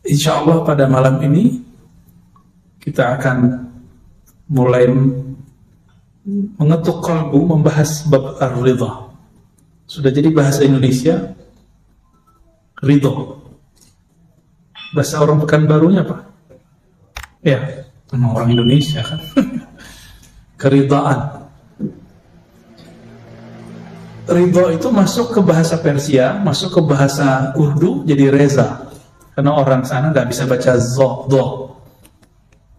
Insya Allah pada malam ini kita akan mulai mengetuk kalbu, membahas bab ar-ridha. Sudah jadi bahasa Indonesia ridho. Bahasa orang Pekanbarunya apa? Ya, orang Indonesia kan. Keridhaan. Ridho itu masuk ke bahasa Persia, masuk ke bahasa Urdu jadi reza. Karena orang sana nggak bisa baca zo, do.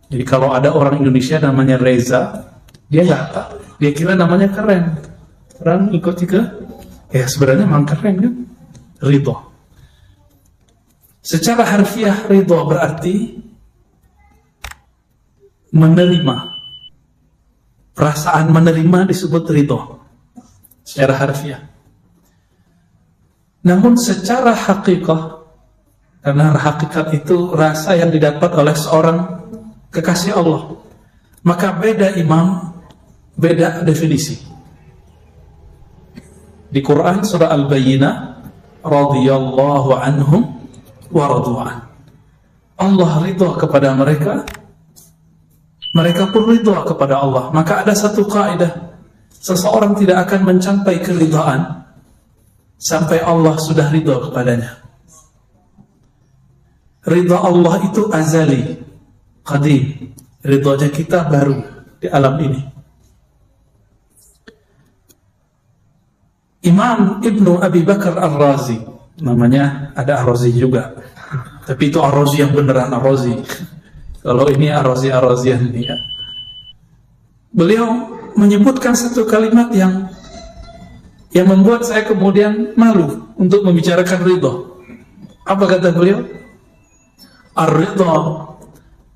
Jadi kalau ada orang Indonesia namanya Reza, dia nggak tahu, dia kira namanya keren. Orang ikut juga, ya sebenarnya memang keren kan? Ridho. Secara harfiah ridho berarti menerima. Perasaan menerima disebut ridho secara harfiah. Namun secara hakikat, karena hakikat itu rasa yang didapat oleh seorang kekasih Allah, maka beda imam, beda definisi. Di Quran surah Al-Bayyinah, radhiyallahu anhum wa radu'an. Allah ridha kepada mereka, mereka pun ridha kepada Allah. Maka ada satu kaidah, seseorang tidak akan mencapai keridhaan sampai Allah sudah ridha kepadanya. Ridha Allah itu azali, qadim. Ridhanya kita baru di alam ini. Imam Ibnu Abi Bakar Ar-Razi, namanya ada Ar-Razi juga, tapi itu Ar-Razi yang beneran Ar-Razi. Kalau ini Ar-Razi-Ar-Razian ini ya. Beliau menyebutkan satu kalimat yang membuat saya kemudian malu untuk membicarakan ridha. Apa kata beliau? Ar-ridha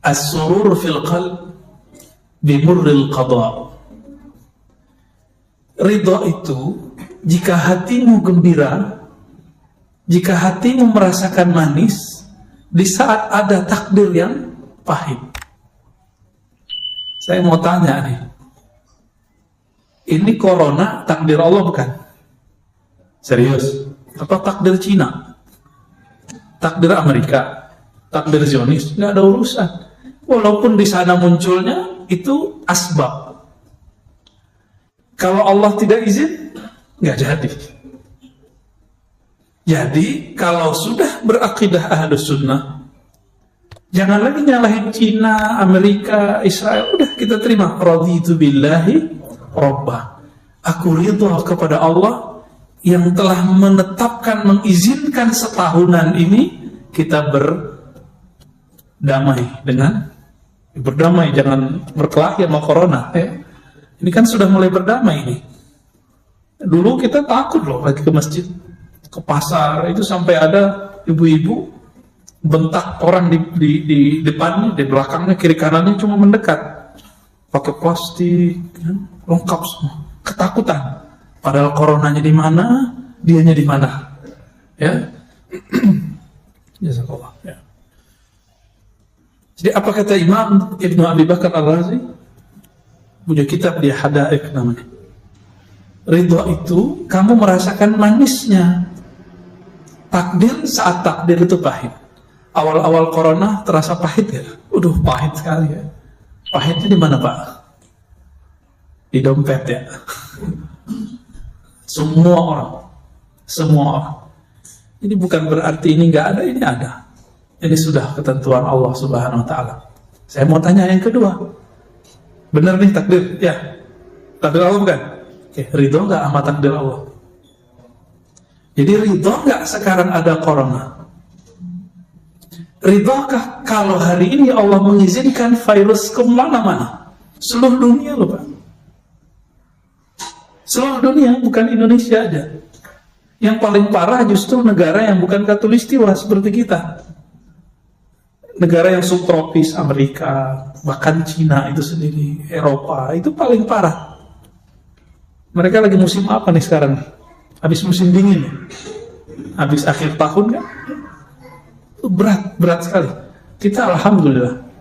as-surur fil qalb bimurril qada. Ridha itu jika hatimu gembira, jika hatimu merasakan manis di saat ada takdir yang pahit. Saya mau tanya nih, ini corona takdir Allah bukan? Serius? Atau takdir Cina? Takdir Amerika? Takdir Zionis? Nggak ada urusan. Walaupun di sana munculnya itu asbab. Kalau Allah tidak izin, nggak jadi. Jadi kalau sudah berakidah Ahlus Sunnah, jangan lagi nyalahin Cina, Amerika, Israel. Udah kita terima. Raditu billahi Rabbah. Aku ridha kepada Allah yang telah menetapkan, mengizinkan setahunan ini kita berdamai, jangan berkelahi sama corona. Ini kan sudah mulai berdamai ini. Dulu kita takut loh lagi ke masjid, ke pasar, itu sampai ada ibu-ibu bentak orang di depannya, di belakangnya, kiri kanannya cuma mendekat, pakai plastik, lengkap semua, ketakutan. Padahal coronanya di mana, dianya di mana, ya. Jazakallah. Ya. Jadi apa kata Imam Ibnu Abi Bakar Ar-Razi? Punya kitab dia Hadaik namanya. Ridha itu kamu merasakan manisnya takdir saat takdir itu pahit. Awal-awal corona terasa pahit ya? Udah pahit sekali ya. Pahitnya di mana Pak? Di dompet ya. Semua orang. Ini bukan berarti ini nggak ada, ini ada. Ini sudah ketentuan Allah Subhanahu Wa Taala. Saya mau tanya yang kedua. Benar nih takdir? Ya. Takdir Allah bukan? Ridho nggak sama takdir Allah? Jadi ridho nggak sekarang ada corona? Ridhokah kalau hari ini Allah mengizinkan virus kemana-mana? Seluruh dunia loh Pak. Seluruh dunia, bukan Indonesia aja. Yang paling parah justru negara yang bukan Katulistiwa seperti kita. Negara yang subtropis, Amerika, bahkan Cina itu sendiri, Eropa, itu paling parah. Mereka lagi musim apa nih sekarang? Habis musim dingin ya? Habis akhir tahun kan? Itu berat sekali. Kita alhamdulillah.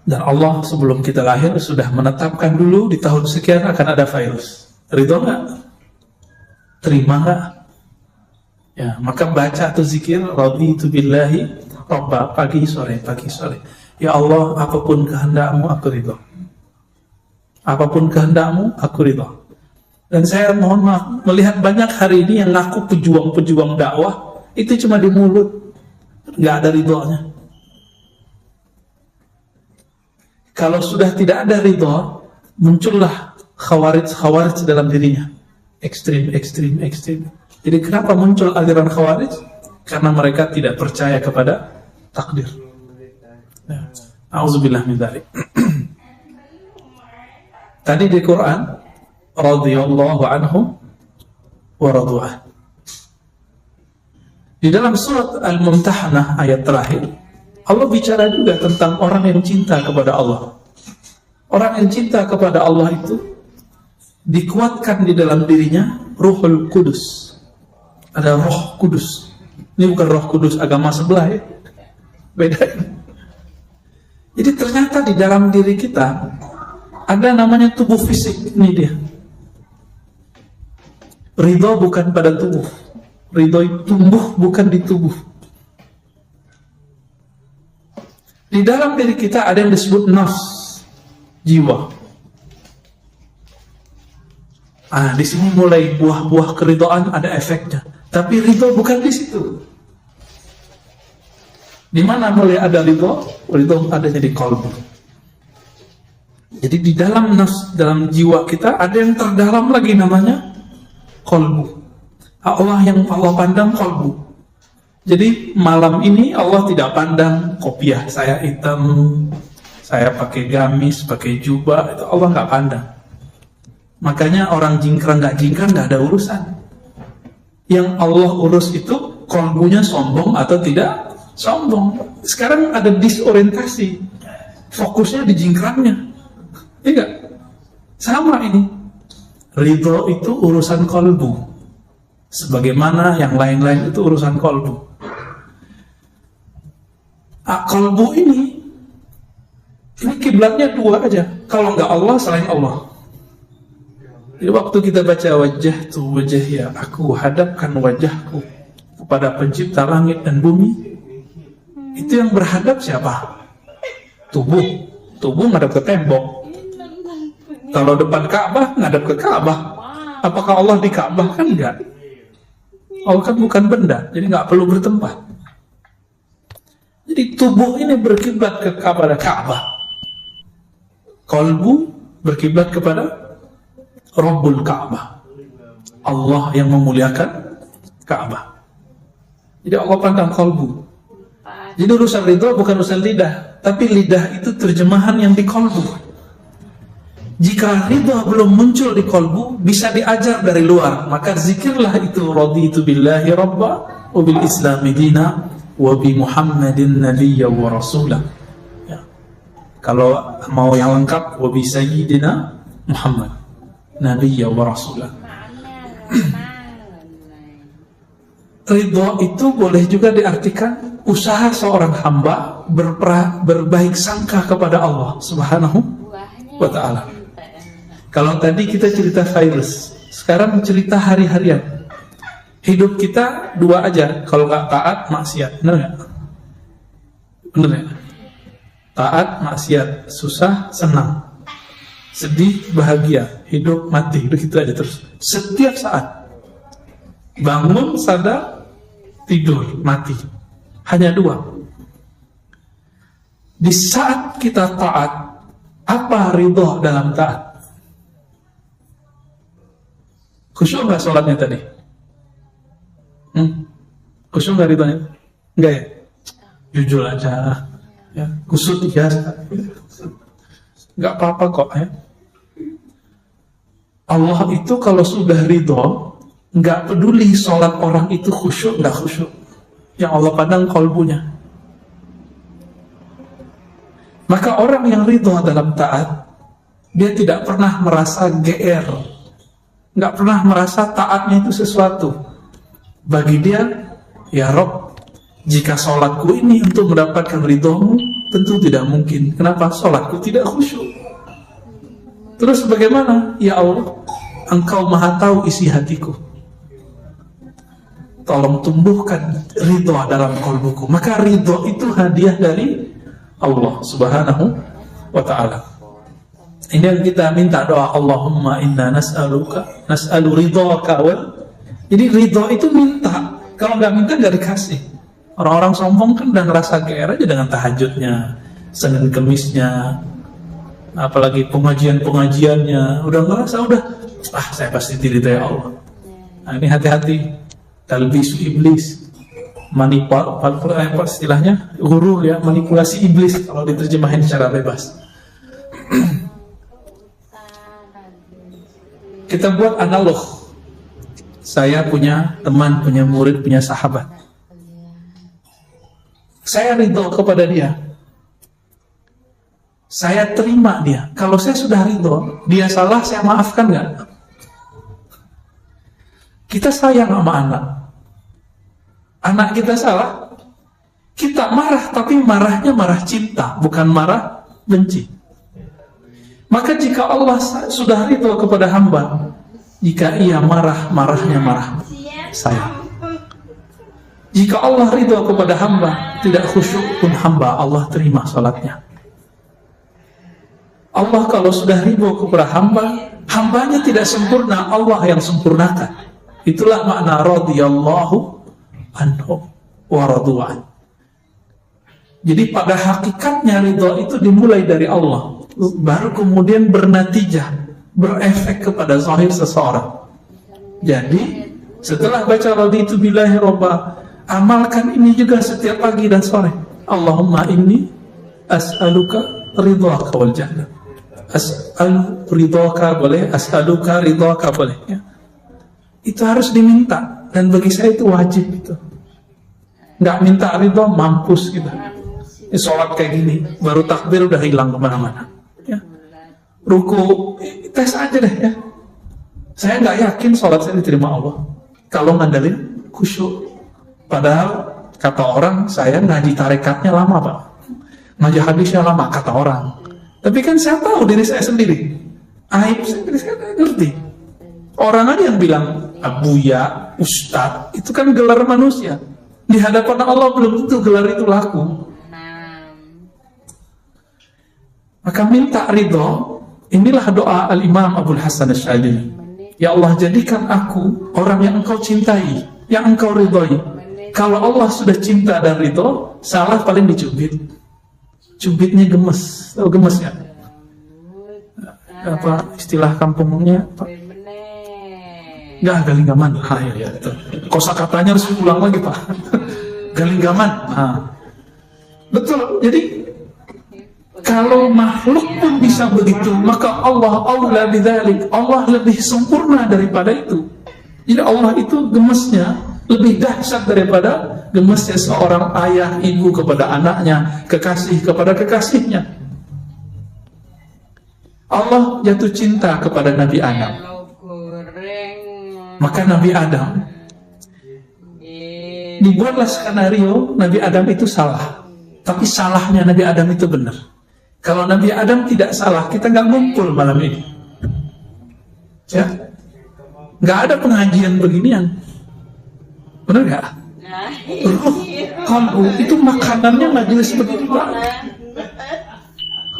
Dan Allah sebelum kita lahir sudah menetapkan dulu di tahun sekian akan ada virus. Ridho nggak? Terima nggak? Ya, maka baca atau zikir raditu billahi robba pagi sore. Ya Allah, apapun kehendakmu aku ridho. Apapun kehendakmu aku ridho. Dan saya mohon maaf melihat banyak hari ini yang ngaku pejuang dakwah itu cuma di mulut, nggak ada ridhonya. Kalau sudah tidak ada ridho, muncullah khawarij dalam dirinya, ekstrim. Jadi kenapa muncul aliran khawarij? Karena mereka tidak percaya kepada takdir. Auzubillah min dzalik. Tadi di Quran, radhiyallahu anhum wa radu'an. Di dalam surat Al-Mumtahanah ayat terakhir, Allah bicara juga tentang orang yang cinta kepada Allah. Orang yang cinta kepada Allah itu dikuatkan di dalam dirinya Ruhul Kudus. Ada Roh Kudus. Ini bukan Roh Kudus agama sebelah ya. Beda. Jadi ternyata di dalam diri kita ada namanya tubuh fisik. Ini dia. Ridho bukan pada tubuh. Ridho tumbuh bukan di tubuh. Di dalam diri kita ada yang disebut nafs, jiwa. Di sini mulai buah-buah keridhaan ada efeknya. Tapi ridho bukan di situ. Di mana mulai ada ridho? Ridho adanya di qalbu. Jadi di dalam nafs, dalam jiwa kita ada yang terdalam lagi namanya qalbu. Allah yang Allah pandang qalbu. Jadi malam ini Allah tidak pandang kopiah saya hitam, saya pakai gamis, pakai jubah, itu Allah nggak pandang. Makanya orang jingkrang nggak ada urusan. Yang Allah urus itu qalbunya sombong atau tidak sombong. Sekarang ada disorientasi, fokusnya di jingkrangnya. Iya, sama ini. Ridho itu urusan qalbu, sebagaimana yang lain-lain itu urusan qalbu. Qalbu ini kiblatnya dua aja. Kalau nggak Allah, selain Allah. Jadi waktu kita baca wajah ya, aku hadapkan wajahku kepada pencipta langit dan bumi, itu yang berhadap siapa? Tubuh ngadap ke tembok. Kalau depan Ka'bah ngadap ke Ka'bah. Apakah Allah di Ka'bah? Kan enggak. Allah kan bukan benda, jadi nggak perlu bertempat. Jadi tubuh ini berkiblat kepada Ka'bah. Qalbu berkiblat kepada Rabbul Ka'bah, Allah yang memuliakan Ka'bah. Jadi Allah pandang qalbu. Jadi urusan ridho bukan urusan lidah, tapi lidah itu terjemahan yang di qalbu. Jika ridho belum muncul di qalbu, bisa diajar dari luar. Maka zikirlah itu, raditu billahi rabba wa bil islami dina wa bi Muhammadin nabiyya wa rasulah. Ya. Kalau mau yang lengkap, wa bi sayyidina Muhammad nabiyya wa rasulah. Ridho itu boleh juga diartikan usaha seorang hamba berbaik sangka kepada Allah Subhanahu wa ta'ala. Kalau tadi kita cerita virus, sekarang cerita hari-harian. Hidup kita dua aja, kalau nggak taat, maksiat. Bener nggak? Bener ya? Taat, maksiat, susah, senang, sedih, bahagia, hidup, mati, begitu aja terus. Setiap saat, bangun, sadar, tidur, mati. Hanya dua. Di saat kita taat, apa ridho dalam taat? Khusyuk nggak sholatnya tadi? Khusyuk nggak ridhonya? Enggak ya? Jujur aja, ya. Kusut ya, nggak apa-apa kok ya. Allah itu kalau sudah ridho, nggak peduli sholat orang itu khusyuk nggak khusyuk. Yang Allah pandang qalbunya. Maka orang yang ridho dalam taat, dia tidak pernah merasa GR, nggak pernah merasa taatnya itu sesuatu. Bagi dia, ya Rob, jika sholatku ini untuk mendapatkan ridhomu, tentu tidak mungkin. Kenapa? Sholatku tidak khusyuk. Terus bagaimana? Ya Allah, Engkau maha tahu isi hatiku. tolong tumbuhkan ridho dalam kalbuku. Maka ridho itu hadiah dari Allah Subhanahu wa ta'ala. Ini yang kita minta doa, Allahumma inna nas'alu ridhoka wal. Jadi ridho itu minta. Kalau nggak minta nggak dikasih. Orang-orang sombong kan udah ngerasa GR aja dengan tahajudnya, Senin Kemisnya, apalagi pengajiannya, udah ngerasa saya pasti diridhai Allah. Nah, ini hati-hati, talbisu iblis, apa istilahnya, gurur ya, manipulasi iblis kalau diterjemahin secara bebas. Kita buat analog. Saya punya teman, punya murid, punya sahabat. Saya ridho kepada dia. Saya terima dia. Kalau saya sudah ridho, dia salah, saya maafkan nggak? Kita sayang sama anak. Anak kita salah, kita marah, tapi marahnya marah cinta, bukan marah benci. Maka jika Allah sudah ridho kepada hamba, jika ia marah, marahnya marah sayang. Jika Allah ridho kepada hamba, tidak khusyuk pun hamba, Allah terima salatnya. Allah kalau sudah ridho kepada hamba, hambanya tidak sempurna, Allah yang sempurnakan. Itulah makna radhiyallahu anhu wa radu'an. Jadi pada hakikatnya ridho itu dimulai dari Allah, baru kemudian bernatijah, berefek kepada zahir seseorang. Jadi setelah baca raditu billahi robba, amalkan ini juga setiap pagi dan sore. Allahumma inni as'aluka ridhaka wal jannah. As'alu ridhaka boleh, as'aluka ridhaka boleh ya. Itu harus diminta, dan bagi saya itu wajib itu. Nggak minta ridho, mampus kita. Sholat kayak gini, baru takbir udah hilang kemana-mana ya. Ruku, tes aja deh ya. Saya nggak yakin sholat saya diterima Allah kalau ngandelin khusyuk. Padahal kata orang, saya ngaji tarekatnya lama Pak, ngaji hadisnya lama kata orang. Tapi kan saya tahu diri saya sendiri, aib saya ngerti. Orang aja yang bilang abuya, ustad, itu kan gelar manusia. Di hadapan Allah belum tentu gelar itu laku. Maka minta ridho. Inilah doa Al-Imam Abul Hasan Asy'adili. Ya Allah, jadikan aku orang yang engkau cintai, yang engkau ridhoi. Kalau Allah sudah cinta dan ridho, salah paling dicubit. Cubitnya gemes. Tahu gemes ya? Apa istilah kampungnya Pak? Nggak, galinggaman. Ya, kosa katanya harus pulang lagi Pak. Galinggaman. Betul. Jadi kalau makhluk pun bisa begitu, maka Allah aula bidzalik. Allah lebih sempurna daripada itu. Jadi Allah itu gemesnya lebih dahsyat daripada gemesnya seorang ayah ibu kepada anaknya, kekasih kepada kekasihnya. Allah jatuh cinta kepada Nabi Adam. Maka Nabi Adam, dibuatlah skenario Nabi Adam itu salah, tapi salahnya Nabi Adam itu benar. Kalau Nabi Adam tidak salah, kita nggak ngumpul malam ini ya, nggak ada pengajian beginian, benar nggak? Kalbu itu makanannya majelis begini Pak.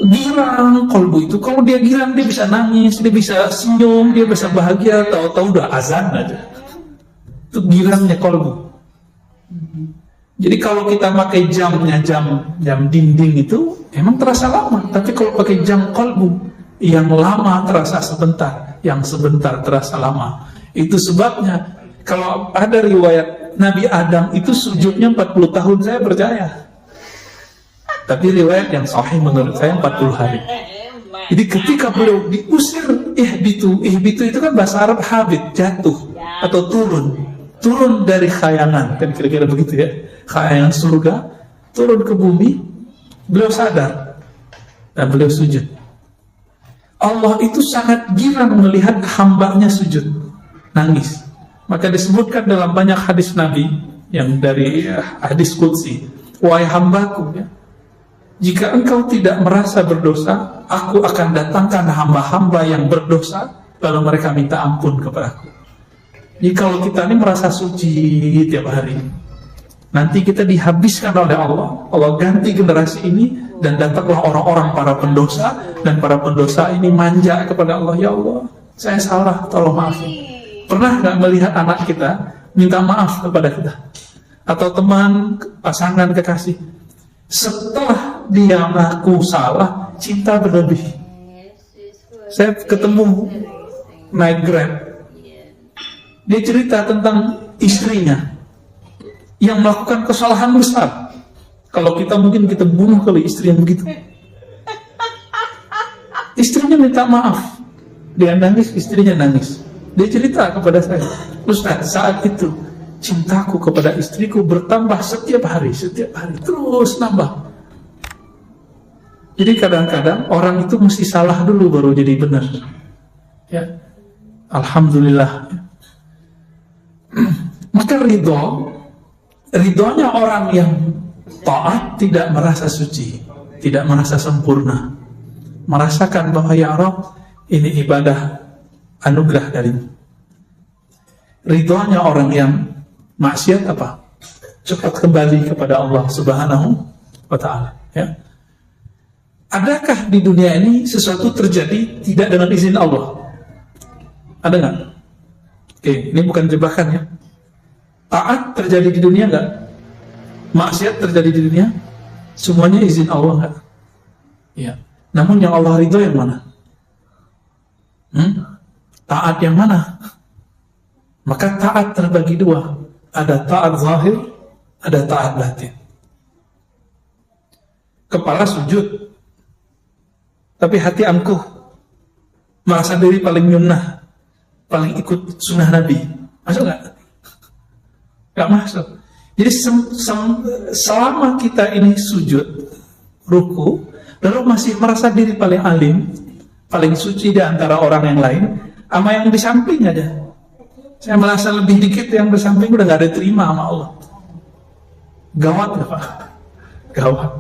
Girang kalbu itu, kalau dia girang dia bisa nangis, dia bisa senyum, dia bisa bahagia, tahu-tahu udah azan aja. Itu girangnya kalbu. Jadi kalau kita pakai jamnya jam dinding itu emang terasa lama, tapi kalau pakai jam kalbu, yang lama terasa sebentar, yang sebentar terasa lama. Itu sebabnya kalau ada riwayat Nabi Adam itu sujudnya 40 tahun, saya percaya. Tapi riwayat yang sahih menurut saya 40 hari. Jadi ketika beliau diusir, ihbitu itu kan bahasa Arab habit, jatuh atau turun dari khayangan, kan kira-kira begitu ya, khayangan surga, turun ke bumi, beliau sadar dan beliau sujud. Allah itu sangat girang melihat hambanya sujud, nangis. Maka disebutkan dalam banyak hadis Nabi yang dari hadis qudsi, wahai hambaku ya, jika engkau tidak merasa berdosa, aku akan datangkan hamba-hamba yang berdosa, lalu mereka minta ampun kepadaku. Jadi kalau kita ini merasa suci tiap hari, nanti kita dihabiskan oleh Allah. Allah ganti generasi ini, dan datanglah orang-orang para pendosa, dan para pendosa ini manja kepada Allah. Ya Allah, saya salah, tolong maafin. Pernah nggak melihat anak kita minta maaf kepada kita? Atau teman, pasangan, kekasih, setelah dia ngaku salah, cinta berlebih. Saya ketemu naik Grab, dia cerita tentang istrinya yang melakukan kesalahan besar. Kalau kita mungkin kita bunuh kali istri yang begitu. Istrinya minta maaf, dia nangis, istrinya nangis. Dia cerita kepada saya, Ustaz, saat itu cintaku kepada istriku bertambah setiap hari terus nambah. Jadi kadang-kadang orang itu mesti salah dulu baru jadi benar. Ya, alhamdulillah. Maka ridhonya orang yang taat tidak merasa suci, tidak merasa sempurna, merasakan bahwa ya Rabb, ini ibadah anugerah darimu. Ridhonya orang yang maksiat apa? Cepat kembali kepada Allah Subhanahu wa Ta'ala. Ya. Adakah di dunia ini sesuatu terjadi tidak dengan izin Allah? Ada nggak? Oke, ini bukan jebakan ya. Taat terjadi di dunia nggak? Maksiat terjadi di dunia? Semuanya izin Allah nggak? Ya. Namun yang Allah ridho yang mana? Taat yang mana? Maka taat terbagi dua. Ada taat zahir, ada taat batin. Kepala sujud, tapi hati angkuh, merasa diri paling nyunnah, paling ikut sunnah Nabi. Masuk nggak? Nggak masuk. Jadi selama kita ini sujud, ruku, lalu masih merasa diri paling alim, paling suci di antara orang yang lain, sama yang di samping aja. Saya merasa lebih dikit, yang di samping udah nggak ada terima sama Allah. Gawat ya Pak? Gawat.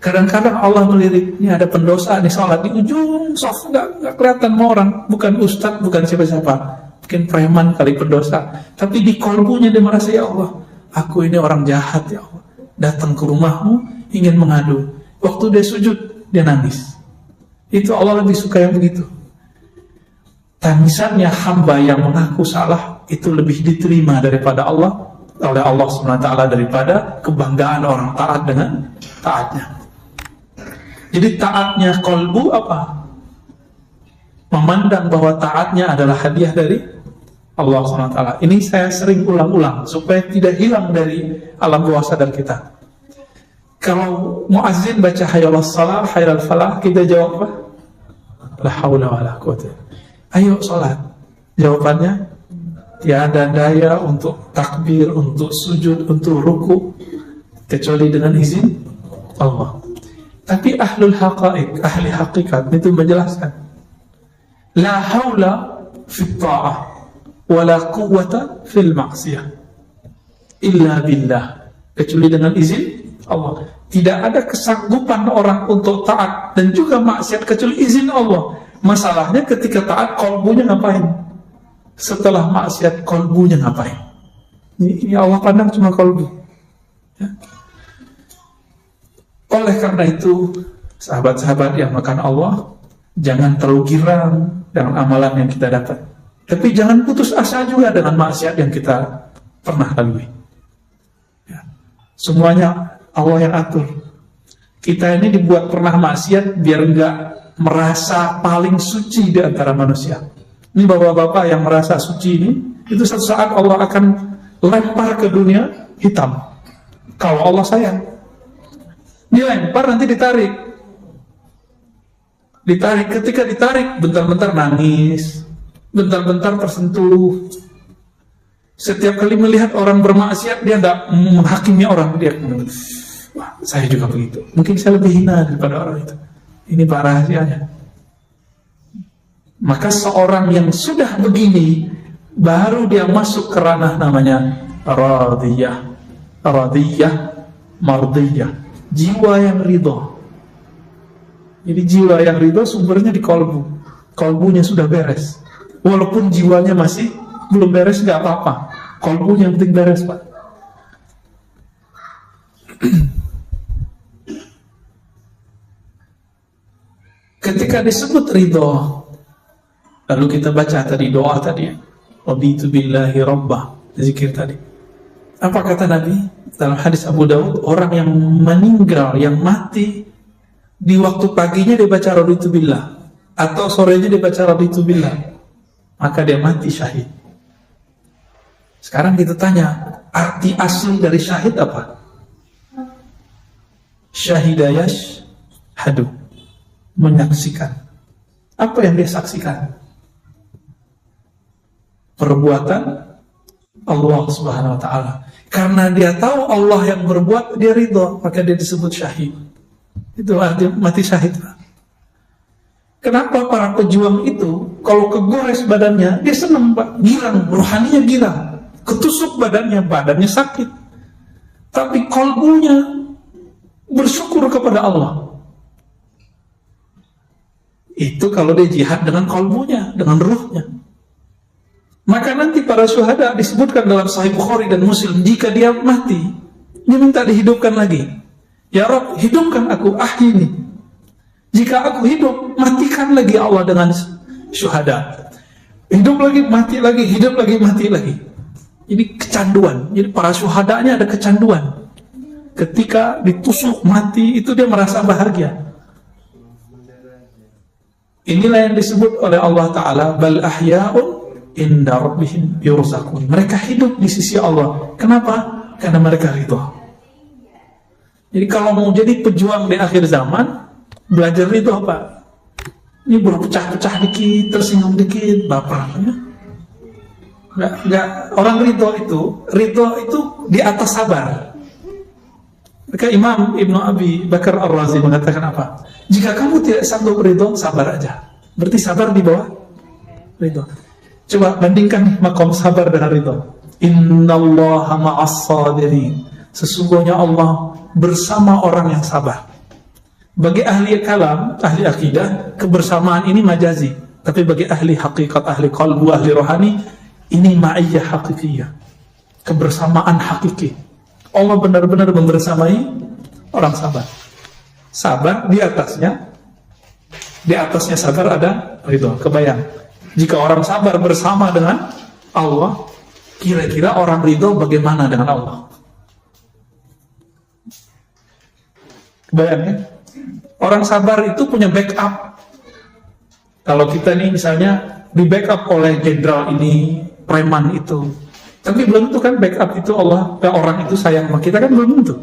Kadang-kadang Allah melirik, ini ada pendosa nih sholat di ujung soft, nggak kelihatan sama orang, bukan ustadz, bukan siapa-siapa, mungkin preman kali pendosa, tapi di kolbunya dia merasa, ya Allah, aku ini orang jahat ya Allah, datang ke rumahmu ingin mengadu. Waktu dia sujud dia nangis. Itu Allah lebih suka yang begitu. Tangisannya hamba yang mengaku salah itu lebih diterima daripada Allah, oleh Allah SWT, daripada kebanggaan orang taat dengan taatnya. Jadi taatnya kolbu apa? Memandang bahwa taatnya adalah hadiah dari Allah SWT. Ini saya sering ulang-ulang supaya tidak hilang dari alam bawah sadar kita. Kalau muazzin baca hayyalas salah, hayyal falah, kita jawab apa? La haula wala quwwata. Ayo sholat. Jawabannya tiada daya untuk takbir, untuk sujud, untuk ruku, kecuali dengan izin Allah. Tapi ahlul haqaiq, ahli hakikat itu menjelaskan, la haula fit ta'ah wa la quwwata fil ma'siyah illa billah, kecuali dengan izin Allah. Tidak ada kesanggupan orang untuk taat dan juga maksiat kecuali izin Allah. Masalahnya ketika taat kolbunya ngapain? Setelah maksiat kolbunya ngapain? Ini Allah pandang cuma kolbu ya. Oleh karena itu, sahabat-sahabat yang makan Allah, jangan terlalu girang dengan amalan yang kita dapat, tapi jangan putus asa juga dengan maksiat yang kita pernah lalui ya. Semuanya Allah yang atur. Kita ini dibuat pernah maksiat biar enggak merasa paling suci di antara manusia. Ini bapak-bapak yang merasa suci ini, itu suatu saat Allah akan lempar ke dunia hitam. Kalau Allah sayang, dilempar nanti ditarik. Ketika ditarik, bentar-bentar nangis, bentar-bentar tersentuh. Setiap kali melihat orang bermaksiat, dia tidak menghakimi orang. Dia, wah, saya juga begitu. Mungkin saya lebih hina daripada orang itu. Ini pak rahasianya. Maka seorang yang sudah begini, baru dia masuk ke ranah namanya radiyah, mardiyah, jiwa yang ridho. Jadi jiwa yang ridho sumbernya di kolbu. Kolbunya sudah beres, walaupun jiwanya masih belum beres nggak apa-apa. Kolbu yang penting beres, Pak. Ketika disebut ridho, lalu kita baca tadi doa tadi, raditu billahi rabbah, zikir tadi. Apa kata Nabi dalam hadis Abu Daud? Orang yang meninggal, yang mati di waktu paginya dia baca raditu billah, atau sorenya dia baca raditu billah, maka dia mati syahid. Sekarang kita tanya, arti asli dari syahid apa? Syahidayash hadu, menyaksikan. Apa yang dia saksikan? Perbuatan Allah Subhanahu wa ta'ala. Karena dia tahu Allah yang berbuat, dia ridho, maka dia disebut syahid. Itu arti mati syahid. Kenapa para pejuang itu kalau kegores badannya dia senang, Pak, girang, rohaninya girang, ketusuk badannya sakit, tapi kolbunya bersyukur kepada Allah. Itu kalau dia jihad dengan kolbunya, dengan ruhnya. Maka nanti para syuhada disebutkan dalam Sahih Bukhari dan Muslim, jika dia mati, dia minta dihidupkan lagi. Ya Rabb, hidupkan aku, ahyini. Jika aku hidup, matikan lagi Allah dengan syuhada. Hidup lagi, mati lagi, hidup lagi, mati lagi. Ini kecanduan. Jadi para syuhadanya ada kecanduan. Ketika ditusuk mati, itu dia merasa bahagia. Inilah yang disebut oleh Allah Ta'ala, bal ahya'un inda rabbihim yurzaqun. Mereka hidup di sisi Allah. Kenapa? Karena mereka ridho. Jadi kalau mau jadi pejuang di akhir zaman, belajar ridho, Pak. Ini berpecah-pecah dikit, tersinggung dikit, baper. Enggak, orang ridho itu di atas sabar. Maka Imam Ibnu Abi Bakar Ar-Razi mengatakan apa? Jika kamu tidak sanggup ridho, sabar aja. Berarti sabar di bawah ridho. Coba bandingkan makom sabar dengan ridho. Innallaha ma'as sabirin. Sesungguhnya Allah bersama orang yang sabar. Bagi ahli kalam, ahli akidah, kebersamaan ini majazi. Tapi bagi ahli hakikat, ahli qalbu, ahli rohani, ini ma'iyyah hakikiyah. Kebersamaan hakiki. Allah benar-benar membersamai orang sabar. Sabar di atasnya sabar ada ridho. Kebayang, jika orang sabar bersama dengan Allah, kira-kira orang ridho bagaimana dengan Allah? Kebayang ya? Orang sabar itu punya backup. Kalau kita nih misalnya di backup oleh jenderal ini, preman itu, tapi belum tentu kan backup itu Allah, orang itu sayang sama kita kan belum tentu.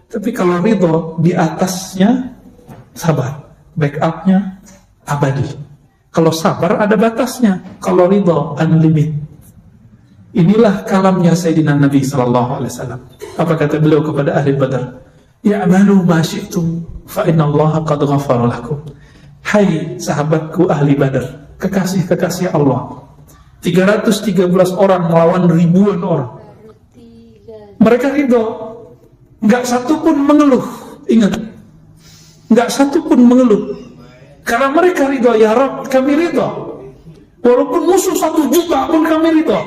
Tapi kalau ridho di atasnya sabar, backupnya abadi. Kalau sabar ada batasnya, kalau ridho unlimited. Inilah kalamnya Sayyidina Nabi SAW. Apa kata beliau kepada ahli Badar? Ya'malu ma syi'tum fa inna Allah qad ghafara lakum. Hai sahabatku ahli Badar, kekasih-kekasih Allah, 313 orang melawan ribuan orang. Mereka ridho, nggak satu pun mengeluh. Ingat, nggak satu pun mengeluh, karena mereka ridho. Ya Rabb, kami ridho, walaupun musuh 1 juta pun kami ridho.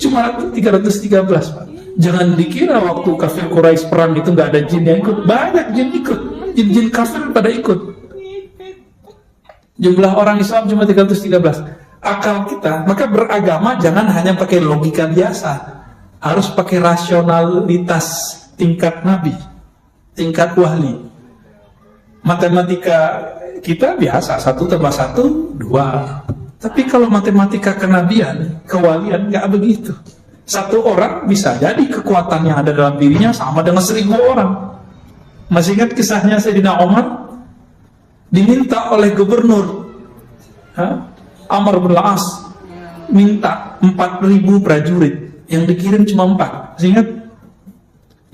Cuma 313, Pak. Jangan dikira waktu kafir Quraisy perang itu nggak ada jin yang ikut. Banyak jin ikut, jin-jin kafir pada ikut. Jumlah orang Islam cuma 313. Akal kita, maka beragama jangan hanya pakai logika biasa, harus pakai rasionalitas tingkat nabi, tingkat wali. Matematika kita biasa, 1 tambah 1, 2. Tapi kalau matematika kenabian, kewalian, nggak begitu. 1 orang bisa jadi kekuatan yang ada dalam dirinya sama dengan 1000 orang. Masih ingat kisahnya Sayyidina Umar? Diminta oleh gubernur Amr bin Al-As, minta 4000 prajurit, yang dikirim cuma 4. Masih ingat?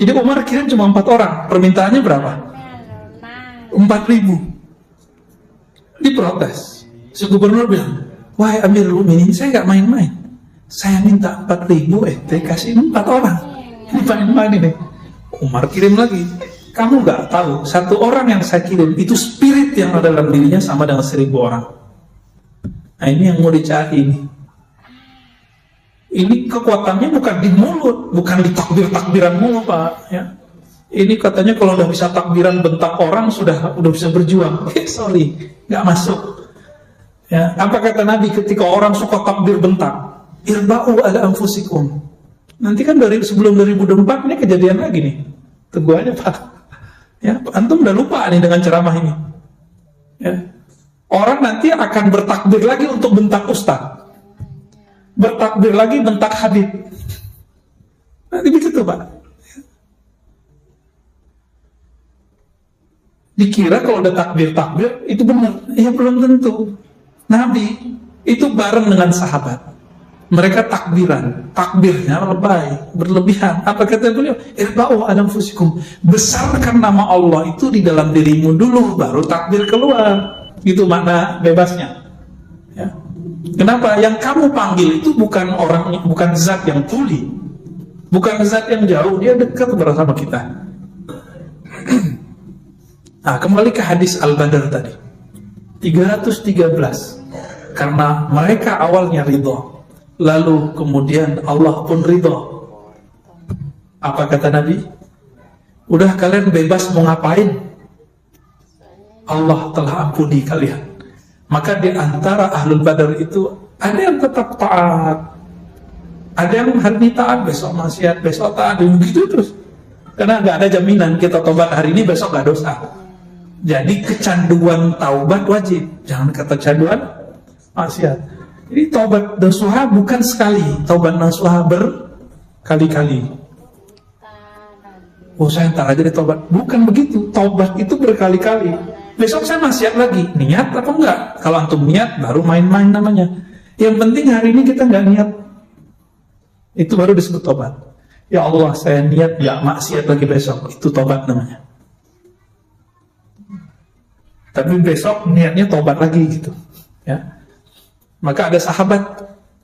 Jadi Umar kirim cuma 4 orang. Permintaannya berapa? 4000. Diprotes. Si gubernur bilang, wahai Amirul Mukminin, saya nggak main-main. Saya minta 4000, kasih 4 orang. Ini main-main ini. Umar kirim lagi. Kamu nggak tahu, 1 orang yang saya kirim itu spirit yang ada dalam dirinya sama dengan 1000 orang. Nah ini yang mau dicari ini. Ini kekuatannya bukan di mulut, bukan di takbir-takbiran mulu, Pak. Ya. Ini katanya kalau udah bisa takbiran bentak orang udah bisa berjuang. Sorry, nggak masuk. Ya, apa kata Nabi ketika orang suka takbir bentak? Irba'u ala anfusikum. Nanti kan sebelum 2024 ini kejadian lagi nih. Tunggu aja, Pak. Ya, antum udah lupa nih dengan ceramah ini. Ya. Orang nanti akan bertakbir lagi untuk bentak ustaz. Bertakbir lagi bentak Habib. Nanti begitu, Pak. Dikira kalau udah takbir itu benar. Ya belum tentu. Nabi itu bareng dengan sahabat. Mereka takbirnya lebay, berlebihan. Apa kata beliau? Irba'u ala anfusikum. Besarkan nama Allah itu di dalam dirimu dulu, baru takbir keluar. Itu makna bebasnya. Ya. Kenapa? Yang kamu panggil itu bukan zat yang tuli, bukan zat yang jauh, dia dekat bersama kita. Nah, kembali ke hadis Al-Badr tadi 313. Karena mereka awalnya ridho, lalu kemudian Allah pun ridho. Apa kata Nabi? Udah kalian bebas mau ngapain, Allah telah ampuni kalian. Maka di antara Ahlul Badar itu ada yang tetap taat, ada yang hari ini taat, besok maksiat, besok taat, begitu terus. Karena nggak ada jaminan kita tobat hari ini besok nggak dosa. Jadi kecanduan taubat wajib, jangan kecanduan maksiat. Jadi taubat nasuha bukan sekali, taubat nasuha berkali-kali. Oh, saya ntar aja deh taubat. Bukan begitu, taubat itu berkali-kali. Besok saya maksiat lagi, niat apa enggak? Kalau antum niat baru main-main namanya. Yang penting hari ini kita nggak niat, itu baru disebut taubat. Ya Allah, saya niat nggak maksiat lagi besok, itu taubat namanya. Tapi besok niatnya taubat lagi gitu, ya. Maka ada sahabat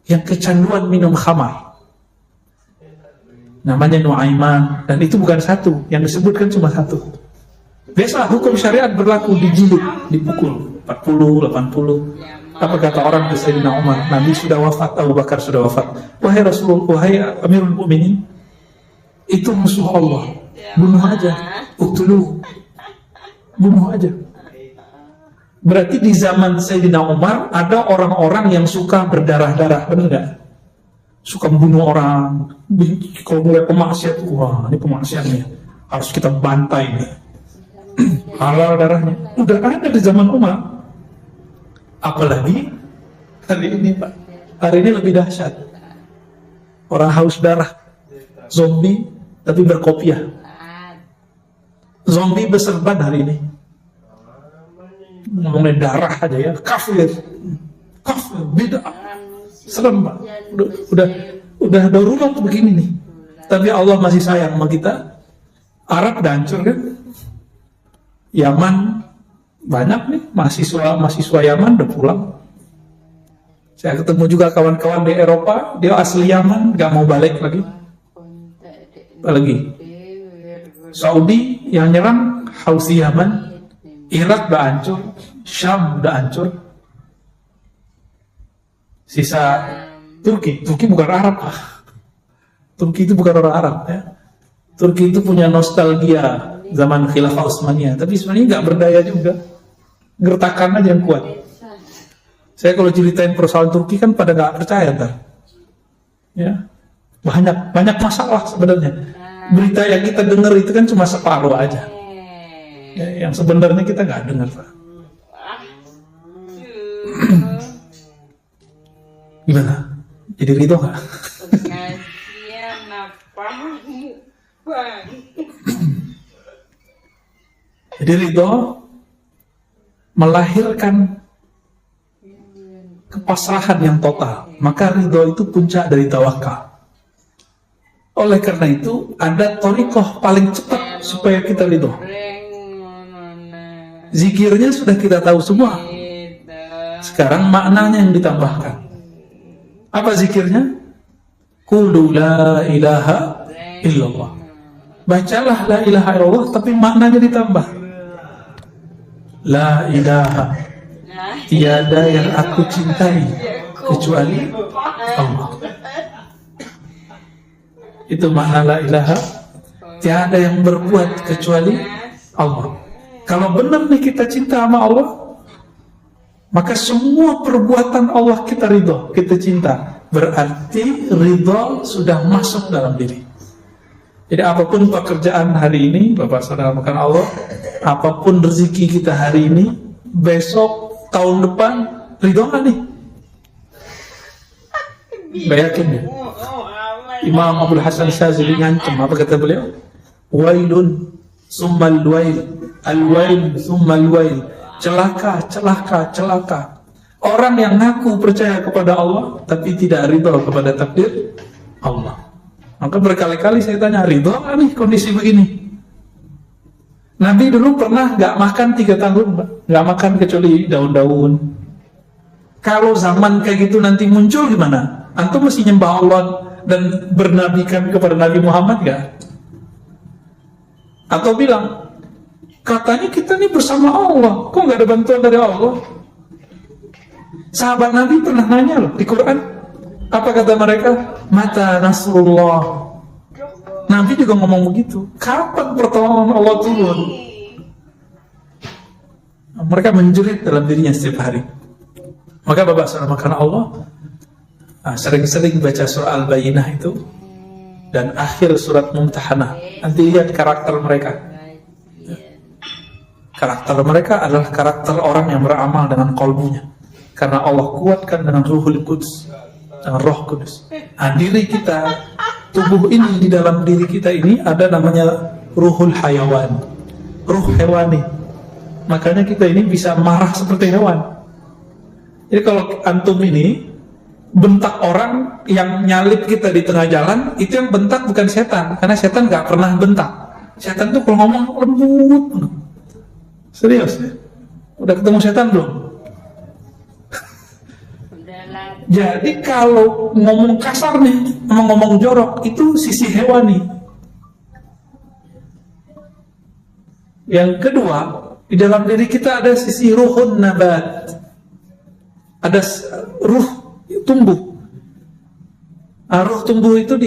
yang kecanduan minum khamar, namanya Nuaiman, dan itu bukan satu, yang disebutkan cuma satu. Biasa hukum syariat berlaku, dijilid, dipukul 40, 80. Apa kata orang ke Sayyidina Umar? Nabi sudah wafat, Abu Bakar sudah wafat. Wahai Rasulullah, wahai Amirul Mukminin, itu musuh Allah, bunuh aja, uktuluh, bunuh aja. Berarti di zaman Sayyidina Umar ada orang-orang yang suka berdarah-darah, benar nggak? Suka membunuh orang. Kalau mulai pemaksiat, wah ini pemaksiatnya, harus kita bantai nih. Halal darahnya. Udah ada di zaman Umar. Apalagi hari ini, Pak. Hari ini lebih dahsyat. Orang haus darah, zombie tapi berkopiah. Zombie berserban hari ini. Ngomongin darah aja ya, kafir, bid'ah, serem, Pak. Udah darurat begini nih. Tapi Allah masih sayang sama kita. Arab udah hancur kan? Yaman banyak nih mahasiswa Yaman udah pulang. Saya ketemu juga kawan-kawan di Eropa, dia asli Yaman, gak mau balik lagi. Apalagi Saudi yang nyerang Houthi Yaman, Irak udah hancur, Syam udah hancur. Sisa Turki bukan Arab. Turki itu bukan orang Arab ya. Turki itu punya nostalgia zaman Khilafah Utsmaniyah, tapi sebenarnya nggak berdaya juga. Gertakan aja yang kuat. Saya kalau ceritain persoalan Turki kan pada nggak percaya ntar. Ya, banyak masalah sebenarnya. Berita yang kita dengar itu kan cuma separuh aja. Ya, yang sebenarnya kita nggak dengar, Pak. Gimana? Jadi ridho nggak? Jadi ridho melahirkan kepasrahan yang total. Maka ridho itu puncak dari tawakal. Oleh karena itu ada thariqah paling cepat supaya kita ridho. Zikirnya sudah kita tahu semua. Sekarang maknanya yang ditambahkan. Apa zikirnya? Qulu la ilaha illallah. Bacalah la ilaha illallah, tapi maknanya ditambah. La ilaha, tiada yang aku cintai kecuali Allah. Itu makna la ilaha. Tiada yang berbuat kecuali Allah. Kalau benar nih kita cinta sama Allah, maka semua perbuatan Allah kita ridho, kita cinta. Berarti ridho sudah masuk dalam diri. Jadi apapun pekerjaan hari ini, Bapak Saudara makan Allah, apapun rezeki kita hari ini, besok, tahun depan, ridho nggak nih? Bayakin ya. Imam Abdul Hasan Syazili ngancam, apa kata beliau? Wailun summal wail, al-wail summal wail. Celaka, celaka, celaka. Orang yang ngaku percaya kepada Allah tapi tidak ridho kepada takdir Allah. Maka berkali-kali saya tanya, ridho nggak nih kondisi begini? Nabi dulu pernah nggak makan 3 tahun, nggak makan kecuali daun-daun. Kalau zaman kayak gitu nanti muncul gimana? Antum mesti nyembah Allah dan bernabikan kepada Nabi Muhammad nggak? Atau bilang, katanya kita nih bersama Allah, kok nggak ada bantuan dari Allah? Sahabat Nabi pernah nanya loh di Quran, apa kata mereka? Mata Nasrullah. Nabi juga ngomong begitu. Kapan pertolongan Allah turun? Mereka menjerit dalam dirinya setiap hari. Maka Bapak Saudara karena Allah sering-sering baca surah Al-Bayyinah itu dan akhir surat Mumtahanah. Nanti lihat karakter mereka. Karakter mereka adalah karakter orang yang beramal dengan kolbunya. Karena Allah kuatkan dengan Ruhul Quds, dengan Roh Kudus. Diri kita, tubuh ini, di dalam diri kita ini ada namanya Ruhul Hayawan, ruh hewani. Makanya kita ini bisa marah seperti hewan. Jadi kalau antum ini bentak orang yang nyalip kita di tengah jalan, itu yang bentak bukan setan, karena setan nggak pernah bentak. Setan tuh kalau ngomong lembut. Serius ya? Udah ketemu setan belum? Jadi kalau ngomong kasar nih, ngomong jorok, itu sisi hewani. Yang kedua, di dalam diri kita ada sisi ruhun nabat. Ada ruh tumbuh. Ruh tumbuh itu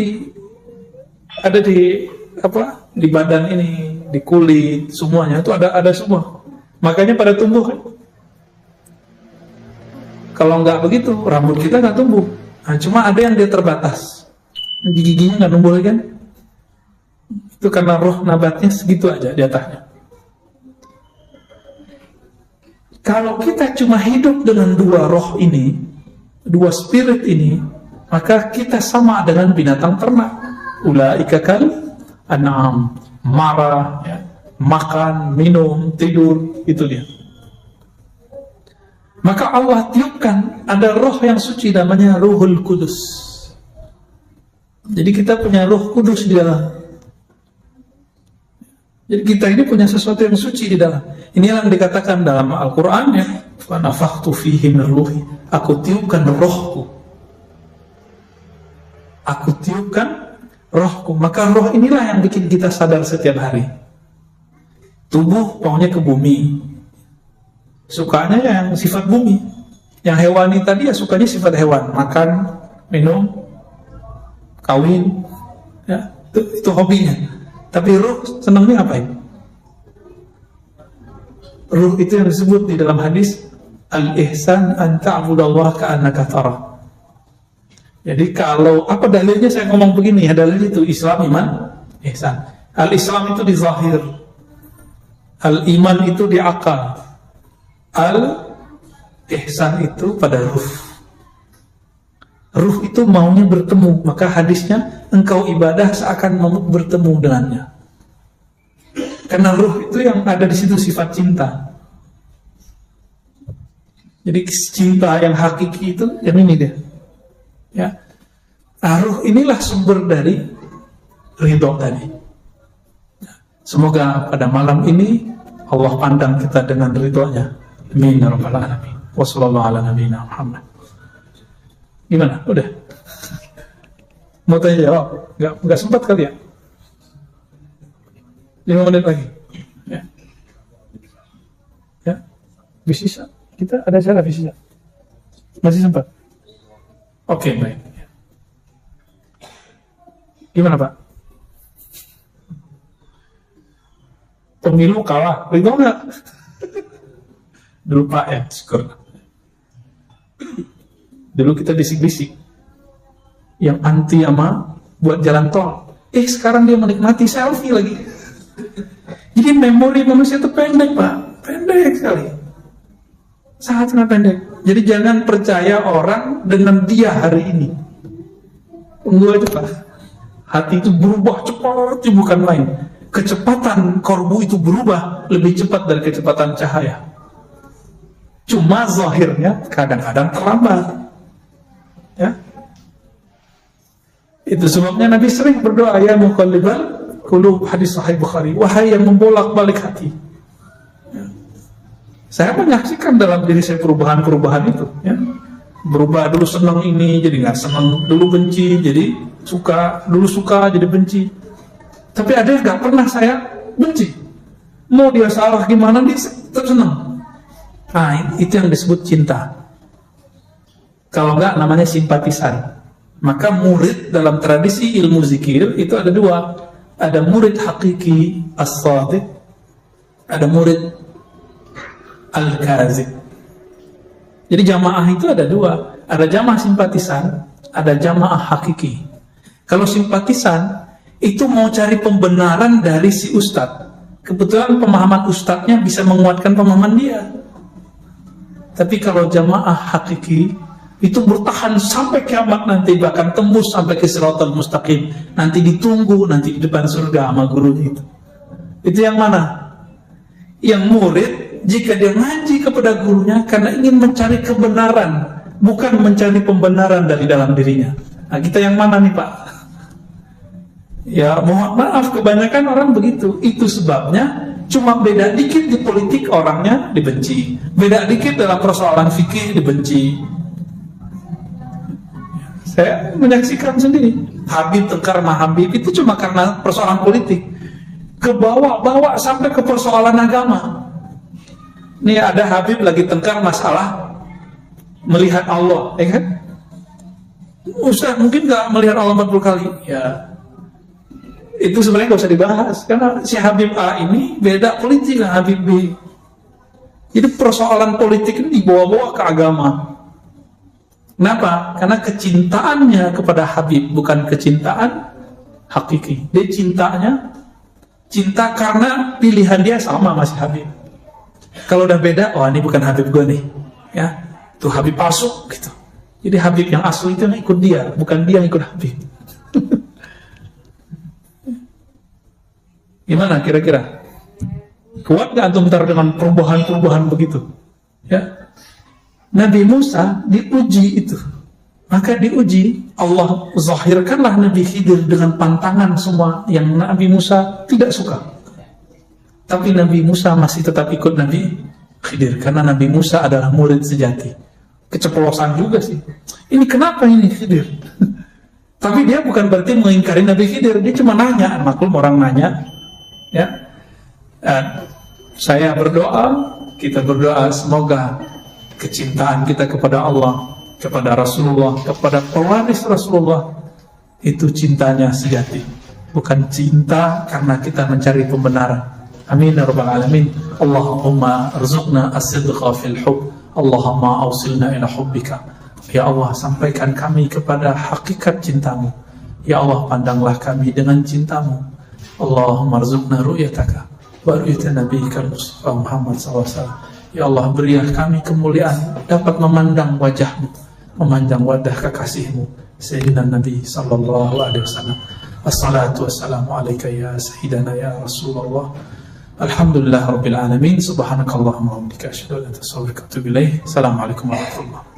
ada di apa? Di badan ini, di kulit, semuanya itu ada semua. Makanya pada tumbuh kan. Kalau nggak begitu, rambut kita nggak tumbuh. Cuma ada yang dia terbatas. Giginya nggak tumbuh kan? Itu karena roh nabatnya segitu aja di atasnya. Kalau kita cuma hidup dengan 2 roh ini, 2 spirit ini, maka kita sama dengan binatang ternak. Ulaika kal an'am, marah, ya, makan, minum, tidur, itu dia. Maka Allah tiupkan ada roh yang suci namanya Ruhul Kudus. Jadi kita punya Roh Kudus di dalam. Jadi kita ini punya sesuatu yang suci di dalam. Inilah yang dikatakan dalam Al-Quran ya, fa nafakhtu fihi min ruhi. Aku tiupkan rohku. Aku tiupkan rohku. Maka roh inilah yang bikin kita sadar setiap hari. Tubuh maunya ke bumi. Sukanya yang sifat bumi. Yang hewani tadi ya sukanya sifat hewan. Makan, minum, kawin, ya, itu hobinya. Tapi ruh senangnya ngapain? Ruh itu yang disebut di dalam hadis al-ihsan an ta'budallaha ka'annaka tarah. Jadi kalau apa dalilnya saya ngomong begini ya, dalil itu Islam, iman, ihsan. Al-Islam itu di zahir, al-iman itu di akal, al-ihsan itu pada ruh. Ruh itu maunya bertemu, maka hadisnya engkau ibadah seakan mau bertemu dengannya. Karena ruh itu yang ada di situ sifat cinta. Jadi cinta yang hakiki itu yang ini dia. Ya. Ruh inilah sumber dari ridho tadi. Semoga pada malam ini Allah pandang kita dengan ridhonya. Amin ya rabbal alamin. Wassallallahu ala nabiyina Muhammad. Gimana? Udah? Mau tanya jawab? Nggak sempat kali ya? 5 menit lagi. Ya. Ya. Bisa. Kita ada cara bisa. Masih sempat? Oke, baik. Gimana Pak? Pemilu kalah, itu enggak? Dulu Pak ya, syukur. Dulu kita bisik-bisik yang anti sama buat jalan tol. Sekarang dia menikmati selfie lagi. Jadi memori manusia itu pendek Pak, pendek sekali, sangat pendek. Jadi jangan percaya orang dengan dia hari ini. Tunggu aja Pak, hati itu berubah cepat, bukan main. Kecepatan korbu itu berubah lebih cepat dari kecepatan cahaya. Cuma zahirnya kadang-kadang terlambat. Ya, itu sebabnya Nabi sering berdoa, ya muqallibal qulub, hadis Sahih Bukhari, wahai yang membolak-balik hati. Ya. Saya menyaksikan dalam diri saya perubahan-perubahan itu. Ya. Berubah, dulu senang ini jadi nggak senang, dulu benci jadi suka, dulu suka jadi benci. Tapi ada yang nggak pernah saya benci. Mau dia salah gimana dia tetap senang. Nah, itu yang disebut cinta. Kalau nggak namanya simpatisan. Maka murid dalam tradisi ilmu zikir itu ada dua. Ada murid hakiki as-sadiq, ada murid al-kazib. Jadi jamaah itu ada dua. Ada jamaah simpatisan, ada jamaah hakiki. Kalau simpatisan itu mau cari pembenaran dari si ustadz. Kebetulan pemahaman ustadznya bisa menguatkan pemahaman dia. Tapi kalau jamaah hakiki itu bertahan sampai kiamat nanti, bahkan tembus sampai ke Shiratal Mustaqim. Nanti ditunggu nanti di depan surga sama gurunya itu. Itu yang mana? Yang murid jika dia ngaji kepada gurunya karena ingin mencari kebenaran, bukan mencari pembenaran dari dalam dirinya. Nah, kita yang mana nih Pak? Ya mohon maaf, kebanyakan orang begitu. Itu sebabnya cuma beda dikit di politik orangnya dibenci, beda dikit dalam persoalan fikih dibenci. Saya menyaksikan sendiri Habib tengkar sama Habib itu cuma karena persoalan politik, kebawa-bawa sampai ke persoalan agama. Nih ada Habib lagi tengkar masalah melihat Allah, ya kan? Ustaz mungkin gak melihat Allah 40 kali. Ya, itu sebenarnya gak usah dibahas, karena si Habib A ini beda politik dengan Habib B. Jadi persoalan politik ini dibawa-bawa ke agama. Kenapa? Karena kecintaannya kepada Habib bukan kecintaan hakiki. Dia cinta karena pilihan dia sama masih Habib. Kalau udah beda, oh ini bukan Habib gue nih, ya, itu Habib palsu gitu. Jadi Habib yang asli itu yang ikut dia, bukan dia yang ikut Habib. Gimana kira-kira? Kuat gak antum ntar dengan perubahan-perubahan begitu? Ya. Nabi Musa diuji itu, maka diuji Allah zahirkanlah Nabi Khidir dengan pantangan semua yang Nabi Musa tidak suka. Tapi Nabi Musa masih tetap ikut Nabi Khidir karena Nabi Musa adalah murid sejati. Keceplosan juga sih. Ini kenapa ini Khidir? Tapi dia bukan berarti mengingkari Nabi Khidir, dia cuma nanya, maklum orang nanya. Ya, dan saya berdoa, kita berdoa semoga kecintaan kita kepada Allah, kepada Rasulullah, kepada pewaris Rasulullah itu cintanya sejati, bukan cinta karena kita mencari pembenaran. Amin ya rabbal alamin. Allahumma arzuqna as-sidqa fil hubb, Allahumma awsilna ila hubbika. Ya Allah, sampaikan kami kepada hakikat cintamu. Ya Allah, pandanglah kami dengan cintamu. Allahumma arzuqna ru'yataka wa ru'yata nabiyyika Mustafa Muhammad SAW. Ya Allah, berilah kami kemuliaan dapat memandang wajahmu, memandang wajah kekasihmu Sayyidina Nabi sallallahu alaihi wasallam. Assalatu wassalamu alaika ya Sayyidina ya Rasulullah. Alhamdulillah rabbil alamin. Subhanakallahumma wa bihamdika asyhadu an la ilaha illa anta astaghfiruka wa atubu ilaik. Assalamualaikum warahmatullahi wabarakatuh.